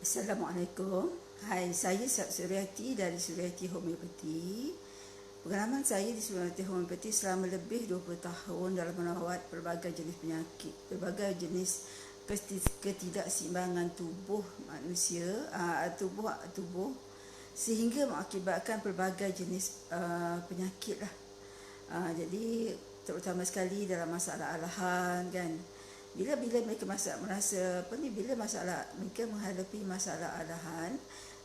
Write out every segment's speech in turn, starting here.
Assalamualaikum. Hai, saya Suryati dari Suryati Homeopati. Pengalaman saya di Suryati Homeopati selama lebih 20 tahun dalam merawat pelbagai jenis penyakit, pelbagai jenis ketidakseimbangan tubuh manusia, tubuh sehingga mengakibatkan pelbagai jenis penyakit lah. Jadi terutama sekali dalam masalah alahan kan. Bila mereka bila mereka menghadapi masalah alahan,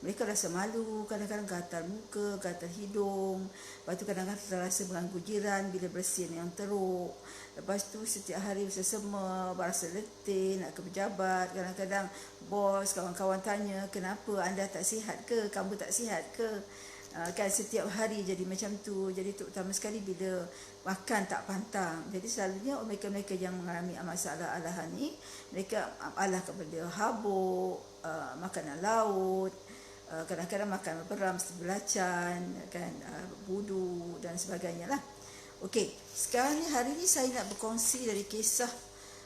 mereka rasa malu, kadang-kadang gatal muka, gatal hidung, lepas tu kadang-kadang rasa mengganggu jiran bila bersin yang teruk, lepas tu setiap hari sesama, rasa letih, nak ke pejabat, kadang-kadang bos, kawan-kawan tanya, kenapa anda tak sihat ke, kamu tak sihat ke? Kan setiap hari jadi macam tu. Jadi terutama sekali bila makan tak pantang. Jadi selalunya mereka yang mengalami masalah alahan ni, mereka alah kepada habuk, makanan laut, kadang-kadang makan beram seperti belacan, kan, budu dan sebagainya lah. Okey, sekarang ni hari ni saya nak berkongsi dari kisah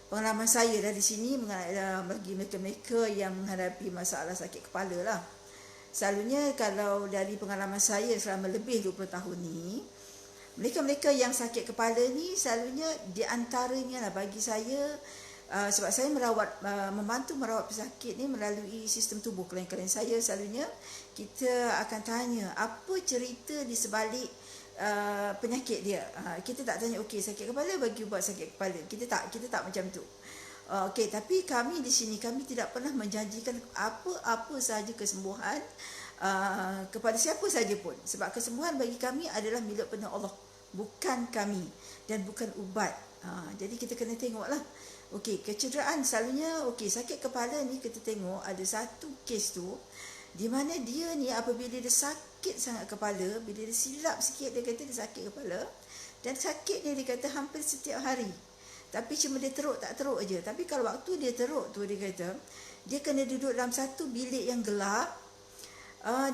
pengalaman saya dari sini bagi mereka-mereka yang menghadapi masalah sakit kepala lah. Selalunya kalau dari pengalaman saya selama lebih 20 tahun ni, mereka-mereka yang sakit kepala ni selalunya di antaranya lah bagi saya, sebab saya membantu merawat pesakit ni melalui sistem tubuh klien-klien saya. Selalunya kita akan tanya apa cerita di sebalik penyakit dia. Kita tak tanya okey sakit kepala bagi ubat sakit kepala. Kita tak macam tu. Okey, tapi kami di sini kami tidak pernah menjanjikan apa sahaja kesembuhan kepada siapa saja pun, sebab kesembuhan bagi kami adalah milik penuh Allah, bukan kami dan bukan ubat. Jadi kita kena tengoklah. Okey, kecederaan selalunya sakit kepala ni kita tengok ada satu kes tu di mana dia ni apabila dia sakit sangat kepala, bila dia silap sikit dia kata dia sakit kepala, dan sakit ni dia kata hampir setiap hari. Tapi cuma dia teruk tak teruk aje. Tapi kalau waktu dia teruk tu dia kata dia kena duduk dalam satu bilik yang gelap,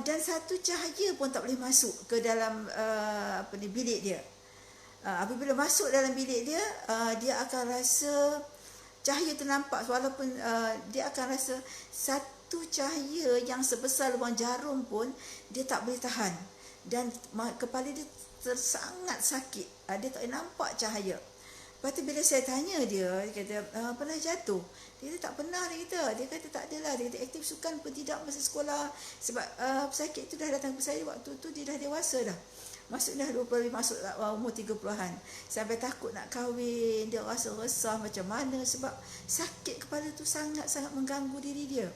dan satu cahaya pun tak boleh masuk ke dalam bilik dia. Apabila masuk dalam bilik dia, dia akan rasa cahaya tu nampak, walaupun dia akan rasa satu cahaya yang sebesar lubang jarum pun dia tak boleh tahan, dan kepala dia sangat sakit. Dia tak boleh nampak cahaya. Lepas tu bila saya tanya dia kata, pernah jatuh? Dia kata tak pernah, dia kata tak adalah. Dia kata aktif sukan pun tidak masa sekolah. Sebab pesakit tu dah datang ke saya waktu tu dia dah dewasa dah. Dah 20, masuk umur 30-an. Sampai takut nak kahwin, dia rasa resah macam mana sebab sakit kepala tu sangat-sangat mengganggu diri dia.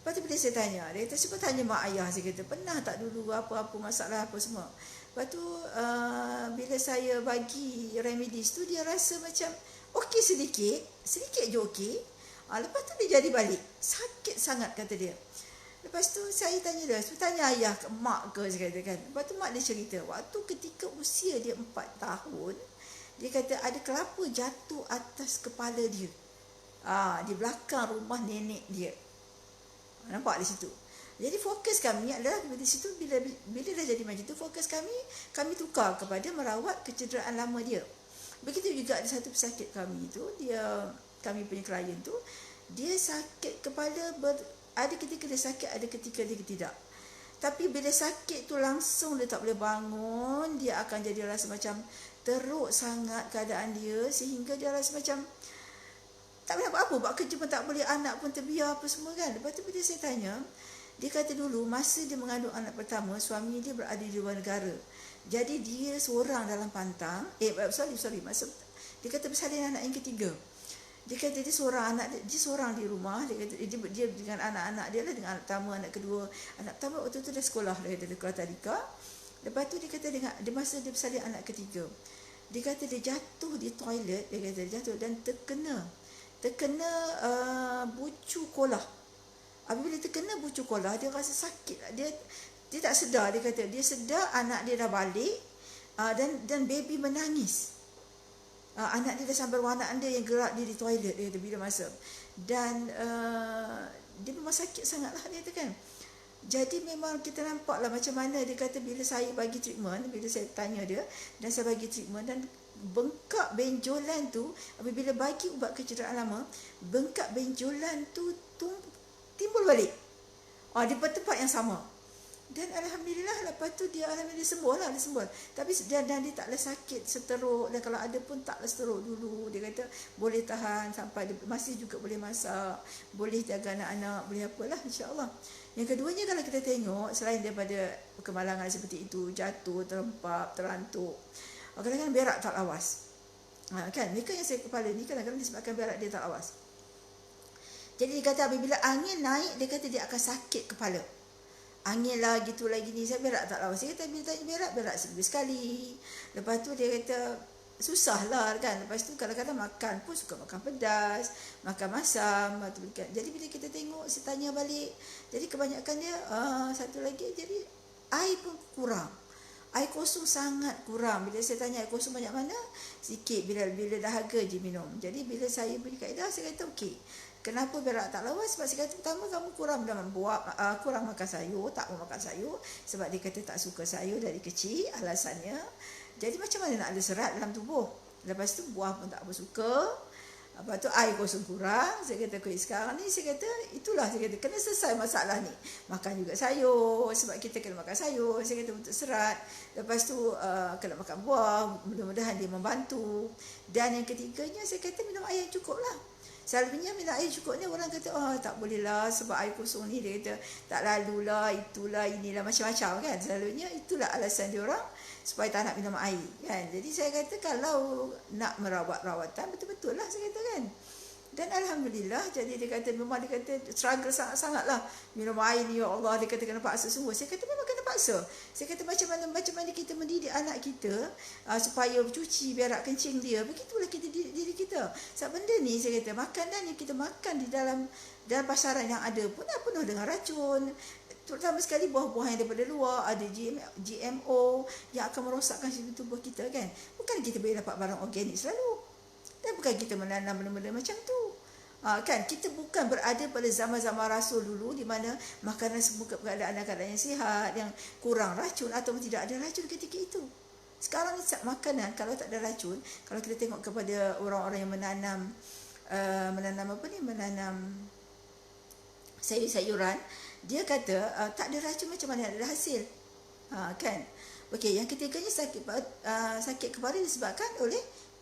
Lepas tu bila saya tanya, dia kata cuba tanya mak ayah. Saya kata pernah tak dulu apa-apa masalah apa semua. Lepas tu bila saya bagi remedis tu, dia rasa macam okey sedikit je okey. Lepas tu dia jadi balik sakit sangat kata dia. Lepas tu saya tanya dia, tanya ayah ke mak ke, saya kata kan. Lepas tu mak dia cerita waktu ketika usia dia 4 tahun, dia kata ada kelapa jatuh atas kepala dia, di belakang rumah nenek dia. Nampak di situ. Jadi fokus kami adalah di situ, bila dah jadi macam tu, fokus kami tukar kepada merawat kecederaan lama dia. Begitu juga ada satu pesakit kami tu, kami punya klien tu, dia sakit kepala, ada ketika dia sakit, ada ketika dia tidak. Tapi bila sakit tu langsung dia tak boleh bangun, dia akan jadi rasa macam teruk sangat keadaan dia, sehingga dia rasa macam tak boleh apa-apa, buat kerja pun tak boleh, anak pun terbiar apa semua kan. Lepas tu bila saya tanya, dia kata dulu masa dia mengandung anak pertama, suami dia berada di luar negara. Jadi dia seorang dalam pantang, masa dia kata bersalin anak yang ketiga. Dia kata dia seorang di rumah. Dia kata dia dengan anak-anak dia lah, dengan anak pertama, anak kedua. Anak pertama waktu tu dah sekolah, dia kata dia keluar tadika. Lepas tu dia kata dia masa dia bersalin anak ketiga, dia kata dia jatuh di toilet, dia kata dia jatuh dan terkena bucu kolah. Apabila terkena bucu kolah, dia rasa sakit. Dia tak sedar. Dia kata dia sedar anak dia dah balik, dan baby menangis. Anak dia dah sampai anak dia yang gerak dia di toilet, dia kata bila masa. Dan dia memang sakit sangatlah, dia kata kan. Jadi memang kita nampaklah macam mana dia kata bila saya bagi treatment, bila saya tanya dia dan saya bagi treatment, dan bengkak benjolan tu, apabila bagi ubat kecederaan lama, bengkak benjolan tu timbul balik. Di tempat yang sama. Dan alhamdulillah lepas tu dia alhamdulillah sembuh lah, dia sembuh. Tapi dia taklah sakit seteruk, dan kalau ada pun taklah seteruk dulu. Dia kata boleh tahan sampai dia masih juga boleh masak, boleh jaga anak-anak, boleh apalah, insya-Allah. Yang keduanya, kalau kita tengok selain daripada kemalangan seperti itu, jatuh, terlempap, terantuk, kadang-kadang berak tak lawas. Kan mereka yang sakit kepala ni kadang-kadang disebabkan berak dia tak lawas. Jadi dia kata apabila angin naik, dia kata dia akan sakit kepala. Angin lah gitu lagi ni, saya berak tak lawas. Saya kata bila tanya berak seminggu sekali. Lepas tu dia kata susah lah kan. Lepas tu kadang-kadang makan pun suka makan pedas, makan masam. Jadi bila kita tengok, saya tanya balik, jadi kebanyakan dia satu lagi, jadi air pun kurang. Air kosong sangat kurang. Bila saya tanya air kosong banyak mana, sikit, bila dahaga je minum. Jadi bila saya beri kaedah, saya kata okey, kenapa berak tak lawas? Sebab saya kata pertama, kamu kurang kurang makan sayur, tak mau makan sayur. Sebab dia kata tak suka sayur dari kecil, alasannya. Jadi macam mana nak ada serat dalam tubuh? Lepas tu buah pun tak apa suka. Lepas tu air kosong kurang. Saya kata sekarang ni, saya kata itulah, saya kata kena selesai masalah ni. Makan juga sayur, sebab kita kena makan sayur. Saya kata untuk serat. Lepas tu kena makan buah, mudah-mudahan dia membantu. Dan yang ketiganya, saya kata minum air yang cukup lah. Selalunya minum air cukup ni orang kata tak boleh lah sebab air kosong ni, dia kata tak lalulah, itulah, inilah, macam-macam kan. Selalunya itulah alasan dia orang supaya tak nak minum air kan. Jadi saya kata kalau nak merawat rawatan, betul-betul lah saya kata kan. Dan alhamdulillah, jadi dia kata memang, dia kata struggle sangat-sangat lah minum air ni, ya Allah. Dia kata kena paksa semua. Saya kata memang kena paksa. Saya kata macam mana kita mendidik anak kita supaya cuci berak kencing dia, begitulah kita didik diri kita. Sebab benda ni, saya kata makanan yang kita makan di dalam pasaran yang ada pun penuh dengan racun. Terutama sekali buah-buah yang daripada luar, ada GMO yang akan merosakkan sistem tubuh kita kan. Bukan kita boleh dapat barang organik selalu. Dan bukan kita menanam benda-benda macam tu. Kan kita bukan berada pada zaman-zaman Rasul dulu, di mana makanan semua keadaan yang sihat, yang kurang racun atau tidak ada racun ketika itu. Sekarang ni makanan kalau tak ada racun, kalau kita tengok kepada orang-orang yang menanam sayur-sayuran, dia kata tak ada racun, macam mana ada hasil. Kan. Okey, yang ketiganya sakit kepala disebabkan oleh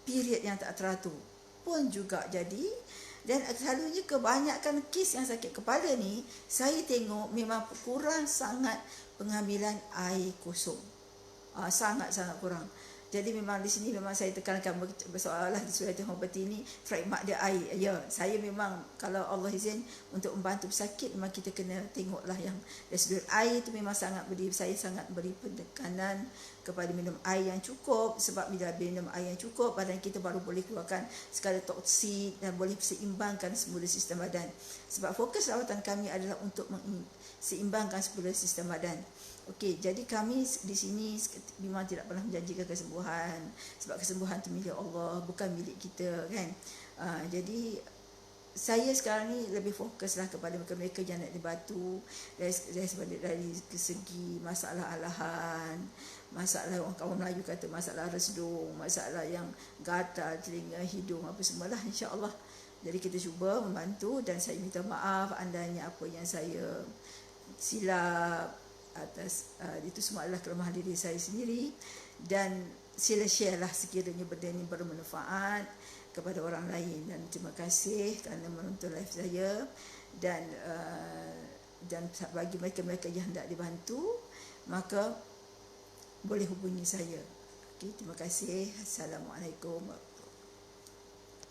period yang tak teratur pun juga jadi. Dan selalunya kebanyakan kes yang sakit kepala ni, saya tengok memang kurang sangat pengambilan air kosong. Sangat-sangat kurang. Jadi memang di sini memang saya tekankan bersoalah di Surah Al-Humarat ini, fragmat dia air. Ya, saya memang kalau Allah izin untuk membantu pesakit, memang kita kena tengoklah yang dari sudut air itu memang saya sangat beri penekanan kepada minum air yang cukup. Sebab bila minum air yang cukup, badan kita baru boleh keluarkan segala toksik dan boleh seimbangkan semula sistem badan. Sebab fokus rawatan kami adalah untuk seimbangkan semula sistem badan. Okey, jadi kami di sini memang tidak pernah menjanjikan kesembuhan, sebab kesembuhan itu milik Allah, bukan milik kita kan. Jadi saya sekarang ni lebih fokuslah kepada mereka yang nak dibantu dari segi masalah alahan, masalah orang kaum Melayu kata masalah resdung, masalah yang gatal telinga, hidung, apa semualah, insya-Allah. Jadi kita cuba membantu, dan saya minta maaf andainya apa yang saya silap atas itu semua adalah kelemahan diri saya sendiri, dan sila share lah sekiranya benda ini bermanfaat kepada orang lain. Dan terima kasih kerana menonton live saya, dan bagi mereka-mereka yang hendak dibantu, maka boleh hubungi saya. Okey, terima kasih. Assalamualaikum.